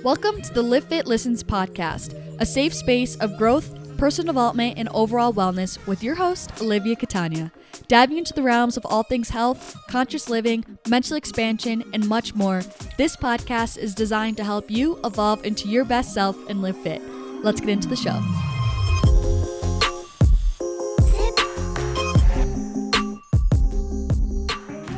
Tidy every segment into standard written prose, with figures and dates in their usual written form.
Welcome to the Livfiit Listens podcast, a safe space of growth, personal development, and overall wellness with your host, Olivia Catania, diving into the realms of all things health, conscious living, mental expansion, and much more. This podcast is designed to help you evolve into your best self and live fit. Let's get into the show.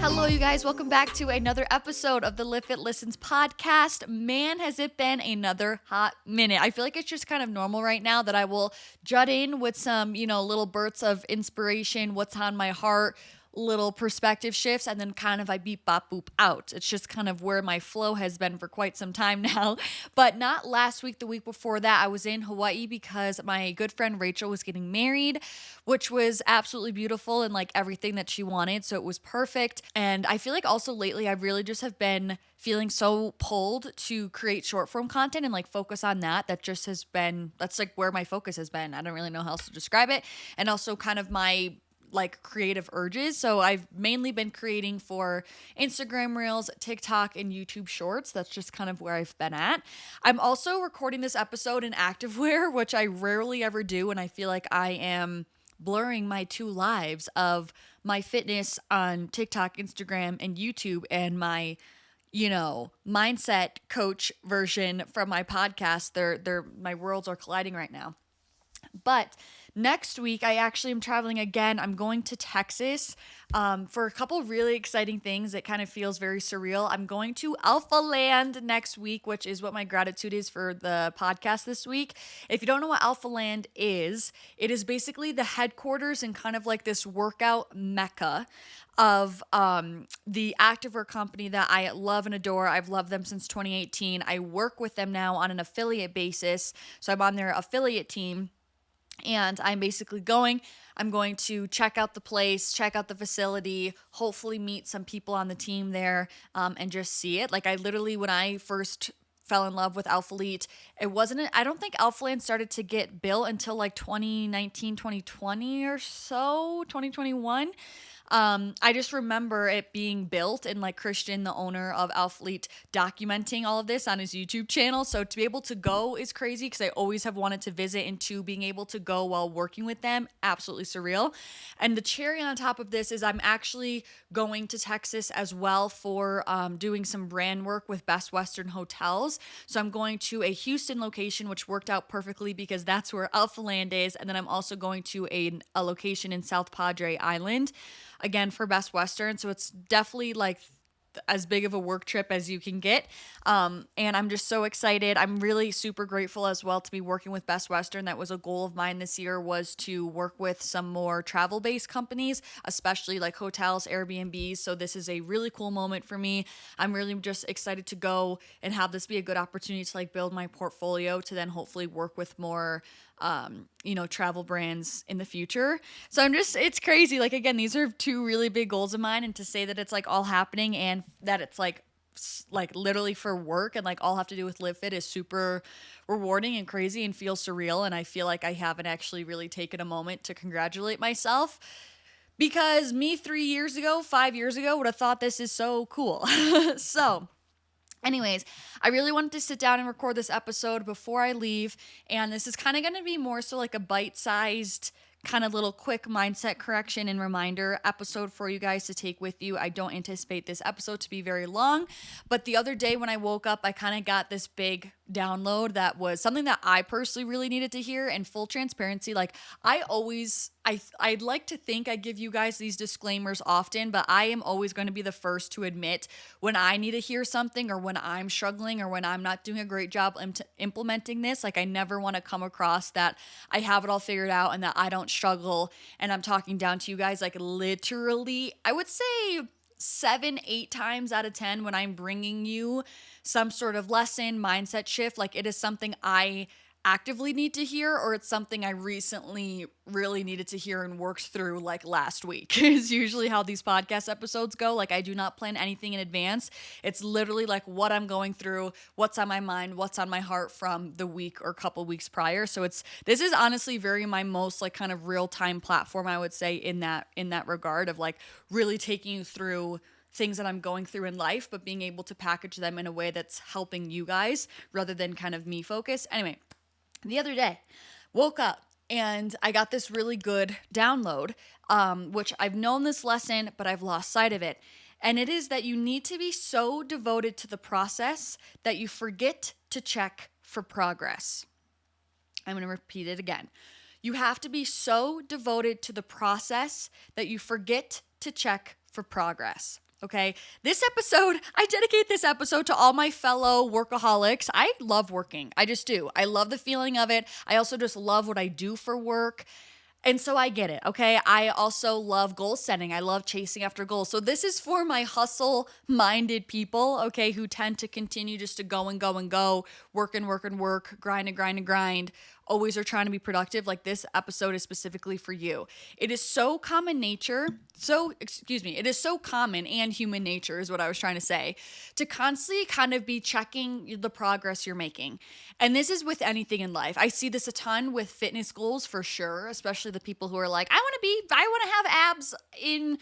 Hello, you guys. Welcome back to another episode of the Livfiit Listens podcast. Man, has it been another hot minute. I feel like it's just kind of normal right now that I will jut in with some, little bursts of inspiration, what's on my heart, little perspective shifts, and then kind of I beep, bop, boop out. It's just kind of where my flow has been for quite some time now. But not last week, the week before that, I was in Hawaii because my good friend Rachel was getting married, which was absolutely beautiful and like everything that she wanted. So it was perfect. And I feel like also lately I really just have been feeling so pulled to create short form content and like focus on that. That's like where my focus has been. I don't really know how else to describe it. And also kind of my like creative urges. So I've mainly been creating for Instagram Reels, TikTok, and YouTube Shorts. That's just kind of where I've been at. I'm also recording this episode in activewear, which I rarely ever do. And I feel like I am blurring my two lives of my fitness on TikTok, Instagram, and YouTube, and my mindset coach version from my podcast. My worlds are colliding right now. But next week, I actually am traveling again. I'm going to Texas for a couple really exciting things. It kind of feels very surreal. I'm going to Alpha Land next week, which is what my gratitude is for the podcast this week. If you don't know what Alpha Land is, it is basically the headquarters and kind of like this workout mecca of the activewear company that I love and adore. I've loved them since 2018. I work with them now on an affiliate basis. So I'm on their affiliate team. And I'm basically I'm going to check out the place, check out the facility, hopefully meet some people on the team there, and just see it. Like I literally, when I first fell in love with Livfiit, I don't think Alpha Land started to get built until like 2019, 2020 or so, 2021. I just remember it being built and like Christian, the owner of Livfiit, documenting all of this on his YouTube channel. So to be able to go is crazy because I always have wanted to visit, and two, being able to go while working with them, absolutely surreal. And the cherry on top of this is I'm actually going to Texas as well for doing some brand work with Best Western Hotels. So I'm going to a Houston location, which worked out perfectly because that's where Alpha Land is. And then I'm also going to a location in South Padre Island, again for Best Western. So it's definitely like as big of a work trip as you can get. And I'm just so excited. I'm really super grateful as well to be working with Best Western. That was a goal of mine this year, was to work with some more travel-based companies, especially like hotels, Airbnbs. So this is a really cool moment for me. I'm really just excited to go and have this be a good opportunity to like build my portfolio to then hopefully work with more travel brands in the future. So it's crazy. Like, again, these are two really big goals of mine, and to say that it's like all happening and that it's like literally for work and like all have to do with Livfiit is super rewarding and crazy and feels surreal. And I feel like I haven't actually really taken a moment to congratulate myself, because me 5 years ago would have thought this is so cool. So anyways, I really wanted to sit down and record this episode before I leave, and this is kind of going to be more so like a bite-sized kind of little quick mindset correction and reminder episode for you guys to take with you. I don't anticipate this episode to be very long, but the other day when I woke up, I kind of got this big download that was something that I personally really needed to hear. And full transparency, like I'd like to think I give you guys these disclaimers often, but I am always going to be the first to admit when I need to hear something, or when I'm struggling, or when I'm not doing a great job implementing this. Like I never want to come across that I have it all figured out and that I don't struggle and I'm talking down to you guys. Like literally, I would say 7-8 times out of 10 when I'm bringing you some sort of lesson, mindset shift, like it is something I actively need to hear, or it's something I recently really needed to hear and worked through like last week is usually how these podcast episodes go. Like I do not plan anything in advance. It's literally like what I'm going through, what's on my mind, what's on my heart from the week or couple weeks prior. So this is honestly very my most like kind of real time platform, I would say, in that regard of like really taking you through things that I'm going through in life, but being able to package them in a way that's helping you guys rather than kind of me focus. Anyway, the other day, woke up and I got this really good download, which I've known this lesson, but I've lost sight of it. And it is that you need to be so devoted to the process that you forget to check for progress. I'm going to repeat it again. You have to be so devoted to the process that you forget to check for progress. Okay, this episode, I dedicate this episode to all my fellow workaholics. I love working. I just do. I love the feeling of it. I also just love what I do for work. And so I get it, okay? I also love goal setting. I love chasing after goals. So this is for my hustle-minded people, okay, who tend to continue just to go and go and go, work and work and work, grind and grind and grind, always are trying to be productive. Like, this episode is specifically for you. It is so common it is so common and human nature is what I was trying to say, to constantly kind of be checking the progress you're making. And this is with anything in life. I see this a ton with fitness goals for sure, especially the people who are like, I want to have abs in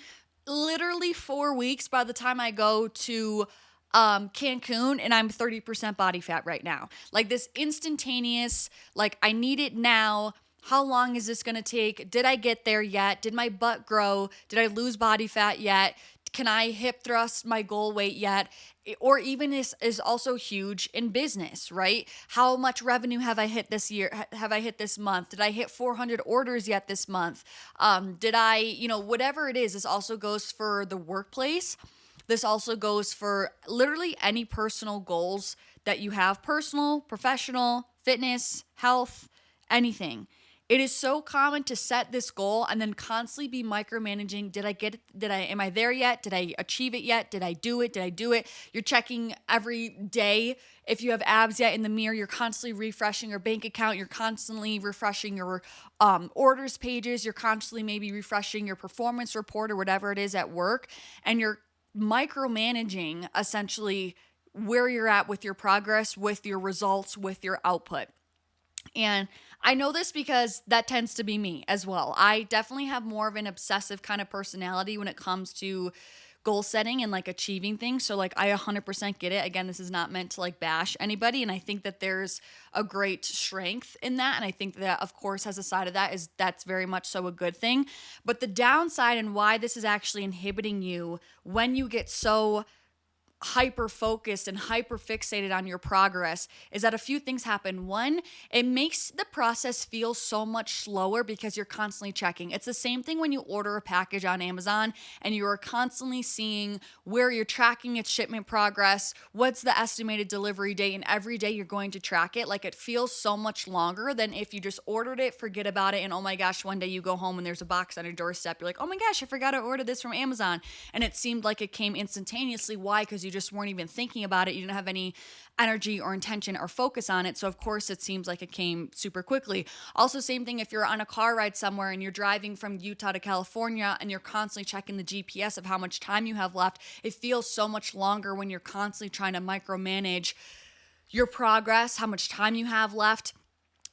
literally 4 weeks by the time I go to Cancun and I'm 30% body fat right now. Like, this instantaneous, like, I need it now. How long is this going to take? Did I get there yet? Did my butt grow? Did I lose body fat yet? Can I hip thrust my goal weight yet? Or even is also huge in business, right? How much revenue have I hit this year? Have I hit this month? Did I hit 400 orders yet this month? Did I, whatever it is, this also goes for the workplace. This also goes for literally any personal goals that you have, personal, professional, fitness, health, anything. It is so common to set this goal and then constantly be micromanaging. Did I get it? Am I there yet? Did I achieve it yet? Did I do it? You're checking every day. If you have abs yet in the mirror, you're constantly refreshing your bank account. You're constantly refreshing your orders pages. You're constantly maybe refreshing your performance report or whatever it is at work. And you're micromanaging essentially where you're at with your progress, with your results, with your output. And I know this because that tends to be me as well. I definitely have more of an obsessive kind of personality when it comes to goal setting and like achieving things. So like, I 100% get it. Again, this is not meant to like bash anybody. And I think that there's a great strength in that. And I think that, of course, has a side of that is that's very much so a good thing. But the downside and why this is actually inhibiting you when you get so hyper focused and hyper fixated on your progress is that a few things happen. One, it makes the process feel so much slower because you're constantly checking. It's the same thing when you order a package on Amazon and you are constantly seeing where you're tracking its shipment progress, what's the estimated delivery date, and every day you're going to track it. Like, it feels so much longer than if you just ordered it, forget about it, and oh my gosh, one day you go home and there's a box on your doorstep. You're like, oh my gosh, I forgot to order this from Amazon. And it seemed like it came instantaneously. Why? Because you just weren't even thinking about it. You didn't have any energy or intention or focus on it. So of course it seems like it came super quickly. Also, same thing if you're on a car ride somewhere and you're driving from Utah to California and you're constantly checking the GPS of how much time you have left. It feels so much longer when you're constantly trying to micromanage your progress, how much time you have left.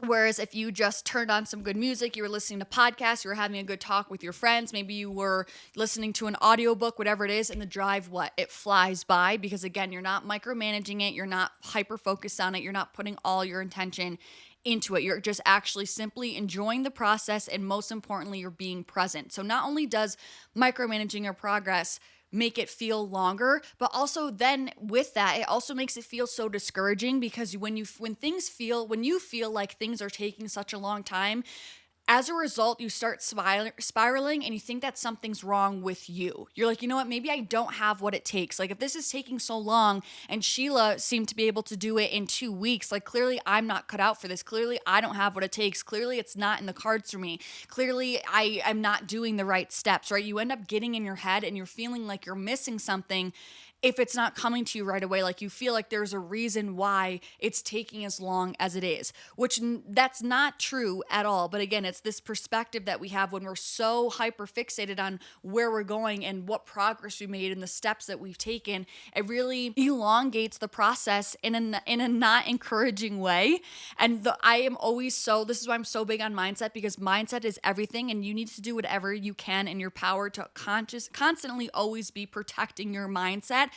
Whereas if you just turned on some good music, you were listening to podcasts, you were having a good talk with your friends, maybe you were listening to an audiobook, whatever it is, and the drive, it flies by because, again, you're not micromanaging it, you're not hyper-focused on it, you're not putting all your intention into it. You're just actually simply enjoying the process, and most importantly, you're being present. So not only does micromanaging your progress make it feel longer, but also then with that, it also makes it feel so discouraging because when you feel like things are taking such a long time, as a result, you start spiraling and you think that something's wrong with you. You're like, you know what? Maybe I don't have what it takes. Like, if this is taking so long and Sheila seemed to be able to do it in 2 weeks, like, clearly I'm not cut out for this. Clearly I don't have what it takes. Clearly it's not in the cards for me. Clearly I'm not doing the right steps, right? You end up getting in your head and you're feeling like you're missing something if it's not coming to you right away. Like you feel like there's a reason why it's taking as long as it is, which that's not true at all. But again, it's this perspective that we have when we're so hyper fixated on where we're going and what progress we made and the steps that we've taken. It really elongates the process in a not encouraging way. And I am always this is why I'm so big on mindset, because mindset is everything, and you need to do whatever you can in your power to constantly always be protecting your mindset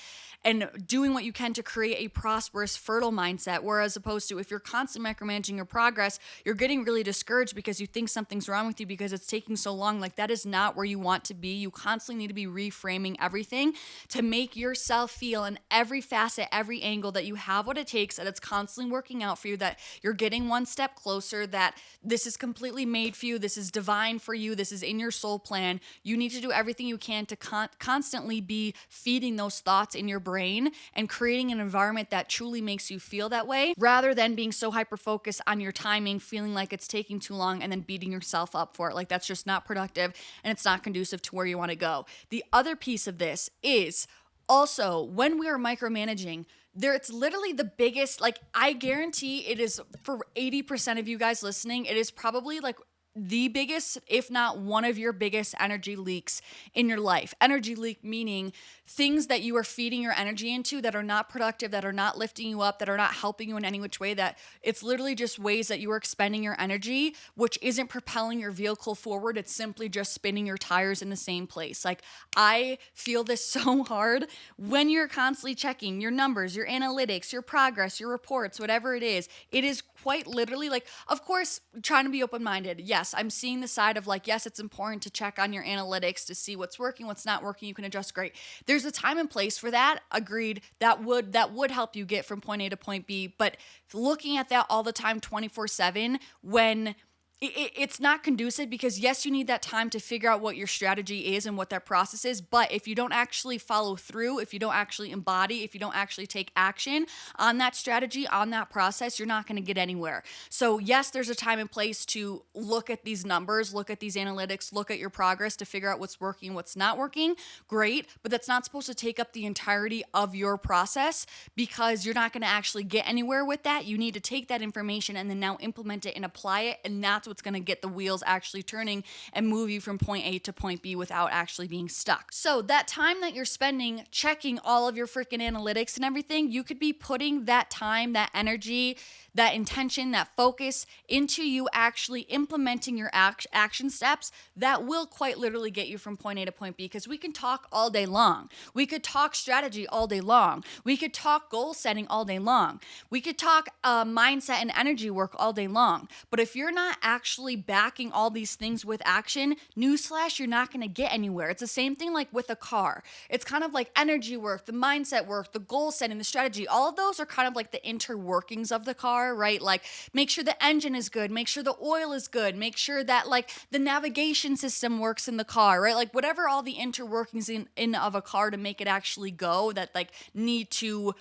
and doing what you can to create a prosperous, fertile mindset. Whereas opposed to if you're constantly micromanaging your progress, you're getting really discouraged because you think something's wrong with you because it's taking so long. Like that is not where you want to be. You constantly need to be reframing everything to make yourself feel in every facet, every angle that you have what it takes, that it's constantly working out for you, that you're getting one step closer, that this is completely made for you, this is divine for you, this is in your soul plan. You need to do everything you can to constantly be feeding those thoughts in your brain and creating an environment that truly makes you feel that way, rather than being so hyper focused on your timing, feeling like it's taking too long and then beating yourself up for it. Like that's just not productive and it's not conducive to where you want to go. The other piece of this is also when we are micromanaging, it's literally the biggest, like I guarantee it is for 80% of you guys listening, it is probably like the biggest, if not one of your biggest energy leaks in your life. Energy leak meaning things that you are feeding your energy into that are not productive, that are not lifting you up, that are not helping you in any which way, that it's literally just ways that you are expending your energy, which isn't propelling your vehicle forward. It's simply just spinning your tires in the same place. Like I feel this so hard when you're constantly checking your numbers, your analytics, your progress, your reports, whatever it is. It is quite literally like, of course, trying to be open-minded. Yes, I'm seeing the side of like, yes, it's important to check on your analytics to see what's working, what's not working. You can adjust. Great. There's a time and place for that. Agreed. That would help you get from point A to point B. But looking at that all the time, 24/7, when it's not conducive, because yes, you need that time to figure out what your strategy is and what that process is. But if you don't actually follow through, if you don't actually embody, if you don't actually take action on that strategy, on that process, you're not going to get anywhere. So yes, there's a time and place to look at these numbers, look at these analytics, look at your progress to figure out what's working, what's not working. Great. But that's not supposed to take up the entirety of your process, because you're not going to actually get anywhere with that. You need to take that information and then now implement it and apply it. And that's what's going to get the wheels actually turning and move you from point A to point B without actually being stuck. So that time that you're spending checking all of your freaking analytics and everything, you could be putting that time, that energy, that intention, that focus into you actually implementing your action steps that will quite literally get you from point A to point B. Because we can talk all day long. We could talk strategy all day long. We could talk goal setting all day long. We could talk mindset and energy work all day long. But if you're not actually backing all these things with action, newsflash, you're not going to get anywhere. It's the same thing like with a car. It's kind of like energy work, the mindset work, the goal setting, the strategy. All of those are kind of like the interworkings of the car, right? Like make sure the engine is good, make sure the oil is good, make sure that like the navigation system works in the car, right? Like whatever all the interworkings in of a car to make it actually go, that like need to,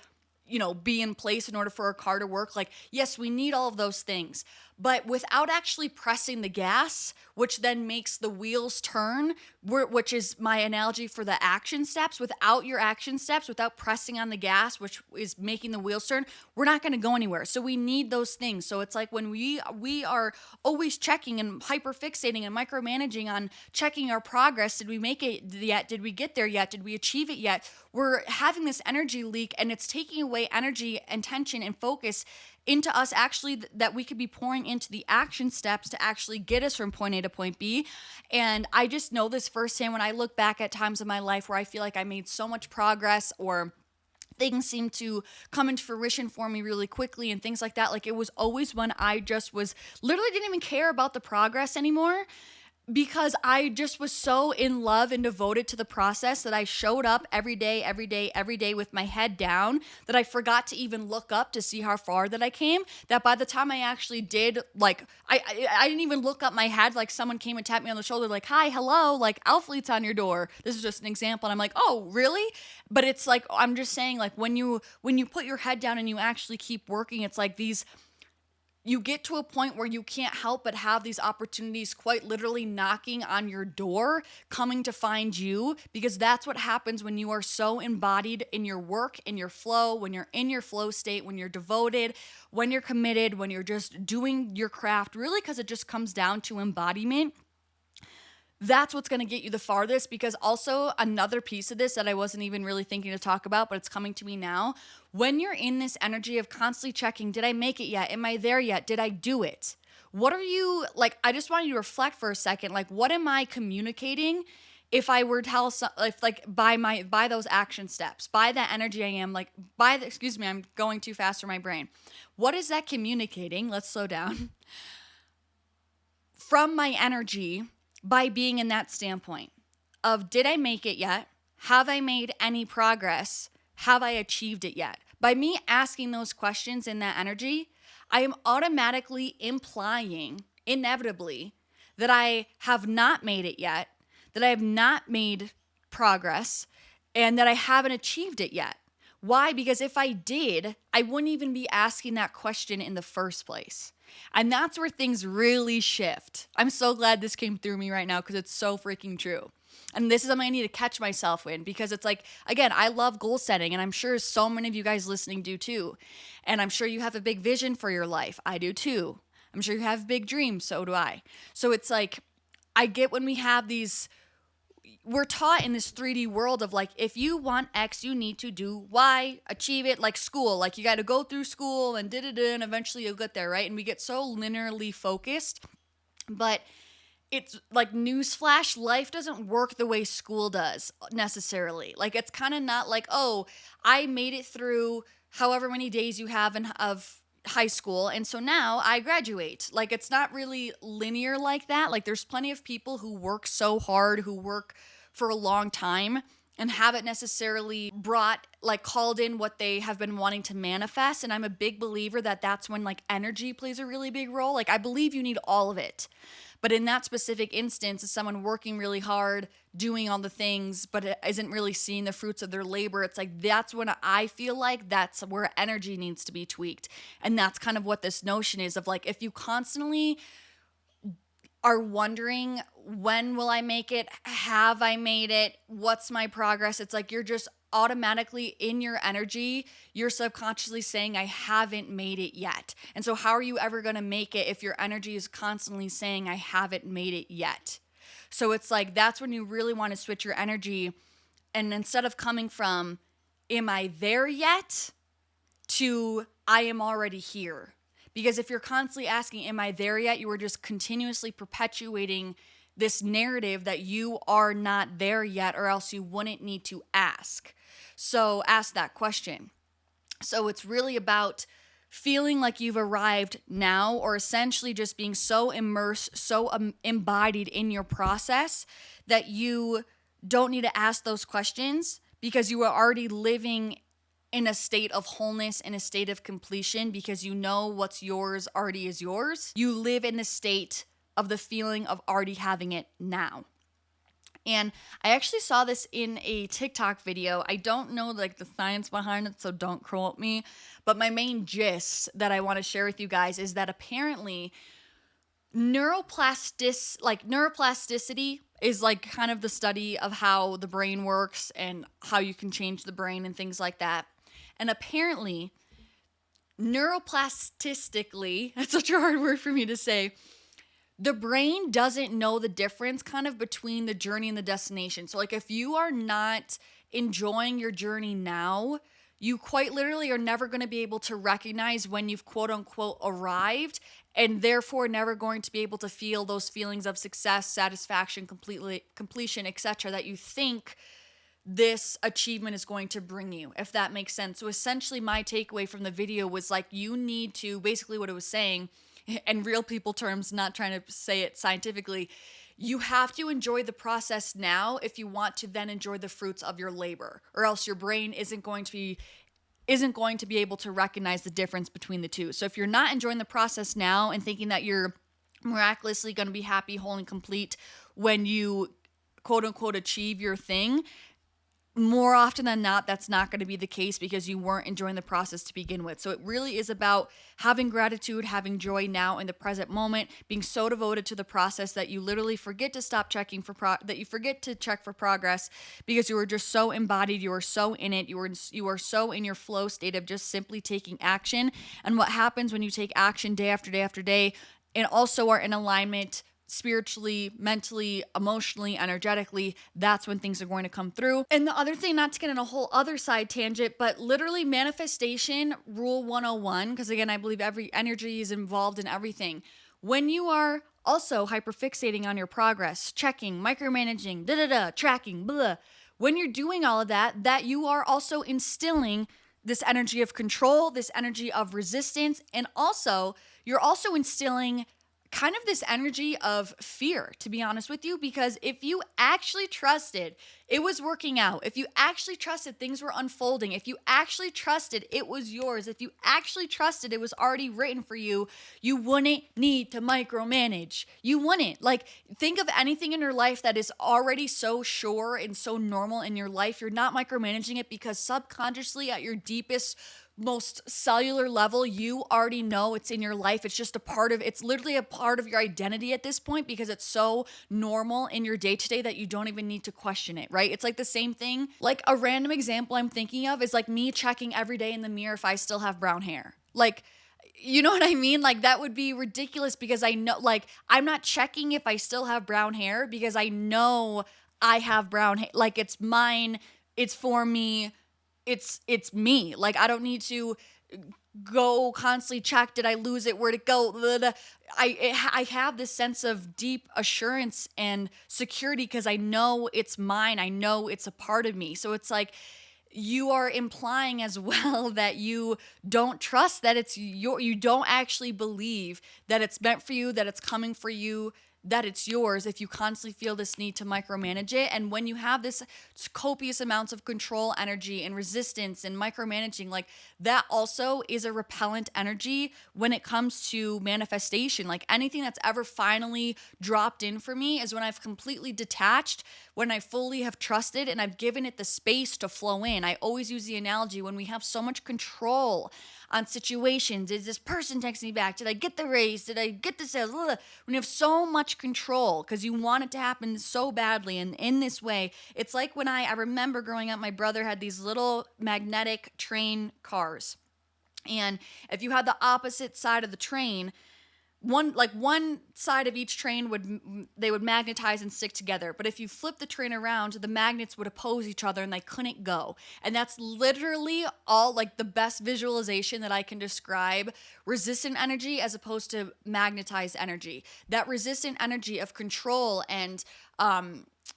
be in place in order for a car to work. Like, yes, we need all of those things, but without actually pressing the gas, which then makes the wheels turn, which is my analogy for the action steps. Without your action steps, without pressing on the gas, which is making the wheels turn, we're not going to go anywhere. So we need those things. So it's like when we are always checking and hyper fixating and micromanaging on checking our progress. Did we make it yet? Did we get there yet? Did we achieve it yet? We're having this energy leak, and it's taking away energy, intention, and focus into us actually that we could be pouring into the action steps to actually get us from point A to point B. And I just know this firsthand when I look back at times in my life where I feel like I made so much progress, or things seem to come into fruition for me really quickly and things like that. Like it was always when I just was literally didn't even care about the progress anymore, because I just was so in love and devoted to the process that I showed up every day with my head down, that I forgot to even look up to see how far that I came. That by the time I actually did, like, I didn't even look up my head. Like someone came and tapped me on the shoulder, like, hi, hello, like Affy's on your door. This is just an example. And I'm like, oh, really? But it's like, I'm just saying, like when you put your head down and you actually keep working, it's like you get to a point where you can't help but have these opportunities quite literally knocking on your door, coming to find you, because that's what happens when you are so embodied in your work, in your flow, when you're in your flow state, when you're devoted, when you're committed, when you're just doing your craft, really, because it just comes down to embodiment. That's what's going to get you the farthest. Because also another piece of this that I wasn't even really thinking to talk about, but it's coming to me now. When you're in this energy of constantly checking, did I make it yet? Am I there yet? Did I do it? What are you, like, I just want you to reflect for a second. Like, what am I communicating if I were to tell if like by those action steps, by that energy I am, like excuse me, I'm going too fast for my brain. What is that communicating? Let's slow down. From my energy, by being in that standpoint of, did I make it yet? Have I made any progress? Have I achieved it yet? By me asking those questions in that energy, I am automatically implying, inevitably, that I have not made it yet, that I have not made progress, and that I haven't achieved it yet. Why? Because if I did, I wouldn't even be asking that question in the first place. And that's where things really shift. I'm so glad this came through me right now because it's so freaking true. And this is something I need to catch myself in, because it's like, again, I love goal setting, and I'm sure so many of you guys listening do too. And I'm sure you have a big vision for your life. I do too. I'm sure you have big dreams. So do I. So it's like, I get when we have these, we're taught in this 3D world of like, if you want X, you need to do Y, achieve it, like school. Like, you got to go through school and and eventually you'll get there, right? And we get so linearly focused. But it's like, newsflash, life doesn't work the way school does necessarily. Like, it's kind of not like, oh, I made it through however many days you have of high school, and so now I graduate. Like, it's not really linear like that. Like, there's plenty of people who work so hard, who work for a long time, and haven't necessarily called in what they have been wanting to manifest. And I'm a big believer that that's when like energy plays a really big role. Like, I believe you need all of it. But in that specific instance, is someone working really hard, doing all the things, but it isn't really seeing the fruits of their labor. It's like, that's when I feel like that's where energy needs to be tweaked. And that's kind of what this notion is of like, if you constantly are wondering, when will I make it? Have I made it? What's my progress? It's like, you're just automatically in your energy, you're subconsciously saying, I haven't made it yet. And so how are you ever going to make it if your energy is constantly saying, I haven't made it yet? So it's like, that's when you really want to switch your energy. And instead of coming from, am I there yet? To, I am already here. Because if you're constantly asking, am I there yet? You are just continuously perpetuating this narrative that you are not there yet, or else you wouldn't need to ask. So ask that question. So it's really about feeling like you've arrived now, or essentially just being so immersed, so embodied in your process that you don't need to ask those questions, because you are already living in a state of wholeness, in a state of completion, because you know what's yours already is yours. You live in the state of the feeling of already having it now. And I actually saw this in a TikTok video. I don't know like the science behind it, so don't quote me. But my main gist that I want to share with you guys is that apparently neuroplasticity is like kind of the study of how the brain works and how you can change the brain and things like that. And apparently, neuroplastically, that's such a hard word for me to say, the brain doesn't know the difference kind of between the journey and the destination. So like, if you are not enjoying your journey now, you quite literally are never going to be able to recognize when you've quote unquote arrived, and therefore never going to be able to feel those feelings of success, satisfaction, completion, etc. that you think this achievement is going to bring you, if that makes sense. So essentially my takeaway from the video was like, you need to, basically what it was saying, in real people terms, not trying to say it scientifically, you have to enjoy the process now if you want to then enjoy the fruits of your labor, or else your brain isn't going to be able to recognize the difference between the two. So if you're not enjoying the process now and thinking that you're miraculously going to be happy, whole, and complete when you quote unquote achieve your thing, more often than not, that's not going to be the case because you weren't enjoying the process to begin with. So it really is about having gratitude, having joy now in the present moment, being so devoted to the process that you literally forget to stop checking for that you forget to check for progress because you are just so embodied, you are so in it, you are so in your flow state of just simply taking action. And what happens when you take action day after day after day and also are in alignment spiritually, mentally, emotionally, energetically, that's when things are going to come through. And the other thing, not to get in a whole other side tangent, but literally manifestation rule 101, because again, I believe every energy is involved in everything. When you are also hyperfixating on your progress, checking, micromanaging, tracking, blah, when you're doing all of that, that you are also instilling this energy of control, this energy of resistance, and also you're also instilling kind of this energy of fear, to be honest with you, because if you actually trusted it was working out, if you actually trusted things were unfolding, if you actually trusted it was yours, if you actually trusted it was already written for you, you wouldn't need to micromanage. You wouldn't. Like, think of anything in your life that is already so sure and so normal in your life. You're not micromanaging it because subconsciously at your deepest most cellular level, you already know it's in your life. It's just it's literally a part of your identity at this point because it's so normal in your day to day that you don't even need to question it, right? It's like the same thing. Like a random example I'm thinking of is like me checking every day in the mirror if I still have brown hair. Like, you know what I mean? Like that would be ridiculous because I know, like, I'm not checking if I still have brown hair because I know I have brown hair. Like it's mine, it's for me, it's me. Like I don't need to go constantly check, did I lose it, where'd it go? I have this sense of deep assurance and security because I know it's mine, I know it's a part of me. So it's like you are implying as well that you don't trust that it's you don't actually believe that it's meant for you, that it's coming for you, that it's yours if you constantly feel this need to micromanage it. And when you have this copious amounts of control energy and resistance and micromanaging, like that also is a repellent energy when it comes to manifestation. Like anything that's ever finally dropped in for me is when I've completely detached, when I fully have trusted and I've given it the space to flow in. I always use the analogy when we have so much control on situations. Is this person texting me back? Did I get the raise? Did I get the sales? When you have so much control because you want it to happen so badly and in this way, it's like when I remember growing up, my brother had these little magnetic train cars. And if you had the opposite side of the train, one side of each train would magnetize and stick together, but if you flip the train around, the magnets would oppose each other and they couldn't go. And that's literally all, like, the best visualization that I can describe resistant energy as opposed to magnetized energy. That resistant energy of control and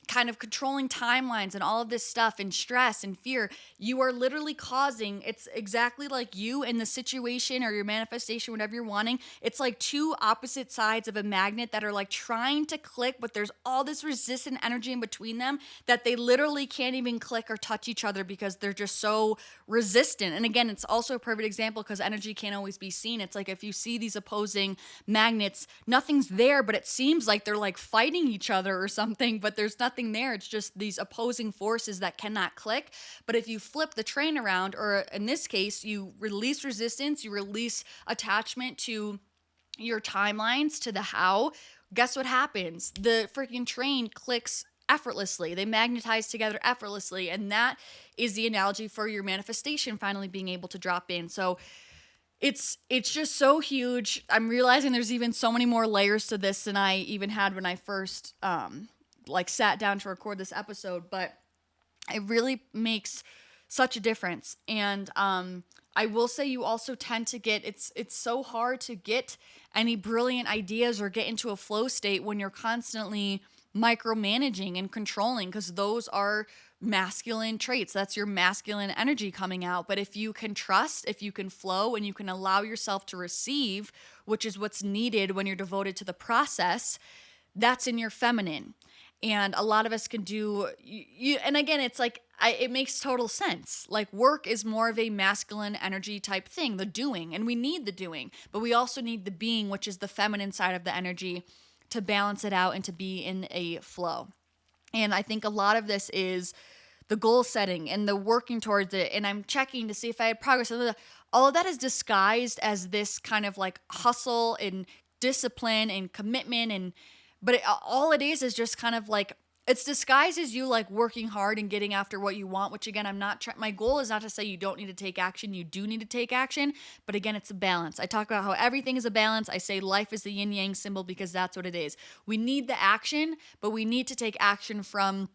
kind of controlling timelines and all of this stuff and stress and fear, you are literally causing, it's exactly like you in the situation or your manifestation, whatever you're wanting. It's like two opposite sides of a magnet that are like trying to click, but there's all this resistant energy in between them that they literally can't even click or touch each other because they're just so resistant. And again, it's also a perfect example because energy can't always be seen. It's like if you see these opposing magnets, nothing's there, but it seems like they're like fighting each other or something, but there's nothing there. It's just these opposing forces that cannot click. But if you flip the train around, or in this case, you release resistance, you release attachment to your timelines, to the how, guess what happens? The freaking train clicks effortlessly. They magnetize together effortlessly. And that is the analogy for your manifestation finally being able to drop in. So it's just so huge. I'm realizing there's even so many more layers to this than I even had when I first sat down to record this episode, but it really makes such a difference. And I will say you also tend to get, it's so hard to get any brilliant ideas or get into a flow state when you're constantly micromanaging and controlling, because those are masculine traits. That's your masculine energy coming out. But if you can trust, if you can flow, and you can allow yourself to receive, which is what's needed when you're devoted to the process, that's in your feminine. And a lot of us can do, and again, it's like, it makes total sense. Like, work is more of a masculine energy type thing, the doing, and we need the doing, but we also need the being, which is the feminine side of the energy, to balance it out and to be in a flow. And I think a lot of this is the goal setting and the working towards it, and I'm checking to see if I had progress. All of that is disguised as this kind of like hustle and discipline and commitment, but all it is just kind of like, it's disguised as you like working hard and getting after what you want, which again, my goal is not to say you don't need to take action. You do need to take action. But again, it's a balance. I talk about how everything is a balance. I say life is the yin yang symbol because that's what it is. We need the action, but we need to take action from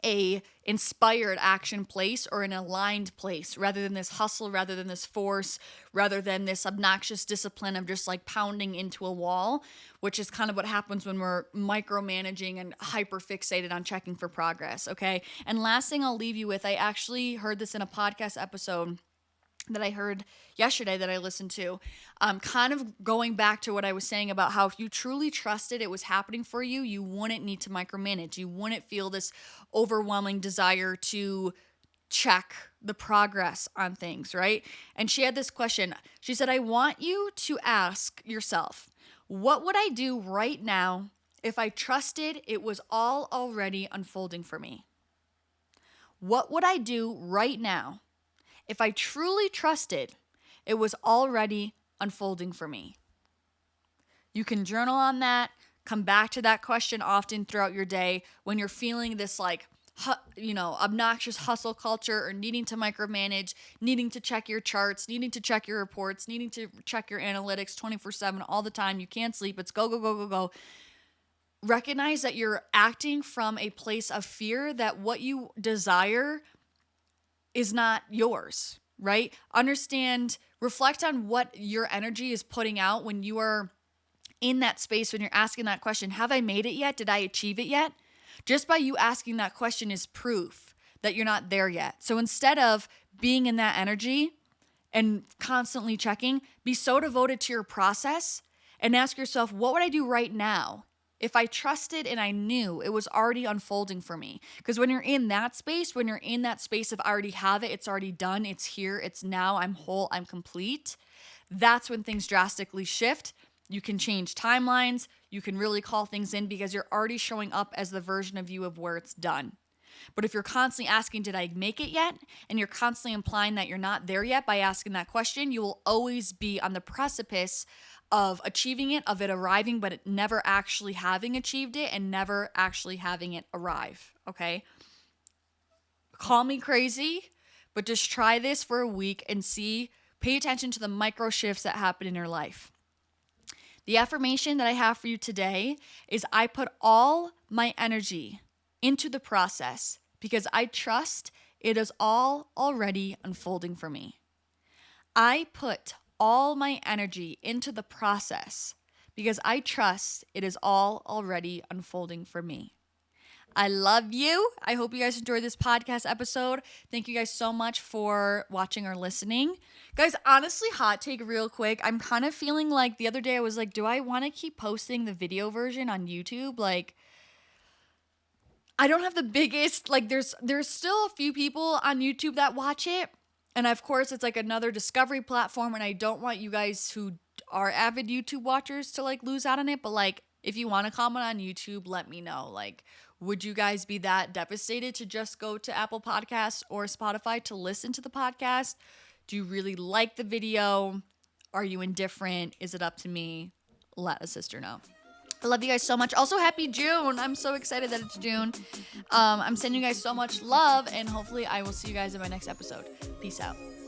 a inspired action place or an aligned place, rather than this hustle, rather than this force, rather than this obnoxious discipline of just like pounding into a wall, which is kind of what happens when we're micromanaging and hyper fixated on checking for progress. Okay. And last thing I'll leave you with, I actually heard this in a podcast episode that I heard yesterday that I listened to, kind of going back to what I was saying about how if you truly trusted it was happening for you, you wouldn't need to micromanage. You wouldn't feel this overwhelming desire to check the progress on things, right? And she had this question. She said, I want you to ask yourself, what would I do right now if I trusted it was all already unfolding for me? What would I do right now if I truly trusted it was already unfolding for me? You can journal on that, come back to that question often throughout your day when you're feeling this like, obnoxious hustle culture or needing to micromanage, needing to check your charts, needing to check your reports, needing to check your analytics 24/7 all the time. You can't sleep. It's go, go, go, go, go. Recognize that you're acting from a place of fear, that what you desire is not yours, right? Understand, reflect on what your energy is putting out when you are in that space, when you're asking that question, have I made it yet? Did I achieve it yet? Just by you asking that question is proof that you're not there yet. So instead of being in that energy and constantly checking, be so devoted to your process and ask yourself, what would I do right now if I trusted and I knew it was already unfolding for me? Because when you're in that space, of I already have it, it's already done, it's here, it's now, I'm whole, I'm complete, that's when things drastically shift. You can change timelines, you can really call things in because you're already showing up as the version of you of where it's done. But if you're constantly asking, did I make it yet? And you're constantly implying that you're not there yet by asking that question, you will always be on the precipice of achieving it, of it arriving, but never actually having achieved it and never actually having it arrive, okay? Call me crazy, but just try this for a week and see, pay attention to the micro shifts that happen in your life. The affirmation that I have for you today is I put all my energy into the process because I trust it is all already unfolding for me. I put all my energy into the process because I trust it is all already unfolding for me. I love you. I hope you guys enjoyed this podcast episode. Thank you guys so much for watching or listening. Guys, honestly, hot take real quick. I'm kind of feeling like the other day I was like, do I want to keep posting the video version on YouTube? Like, I don't have the biggest, like there's still a few people on YouTube that watch it. And of course, it's like another discovery platform. And I don't want you guys who are avid YouTube watchers to like lose out on it. But like, if you want to comment on YouTube, let me know. Like, would you guys be that devastated to just go to Apple Podcasts or Spotify to listen to the podcast? Do you really like the video? Are you indifferent? Is it up to me? Let a sister know. I love you guys so much. Also, happy June. I'm so excited that it's June. I'm sending you guys so much love, and hopefully I will see you guys in my next episode. Peace out.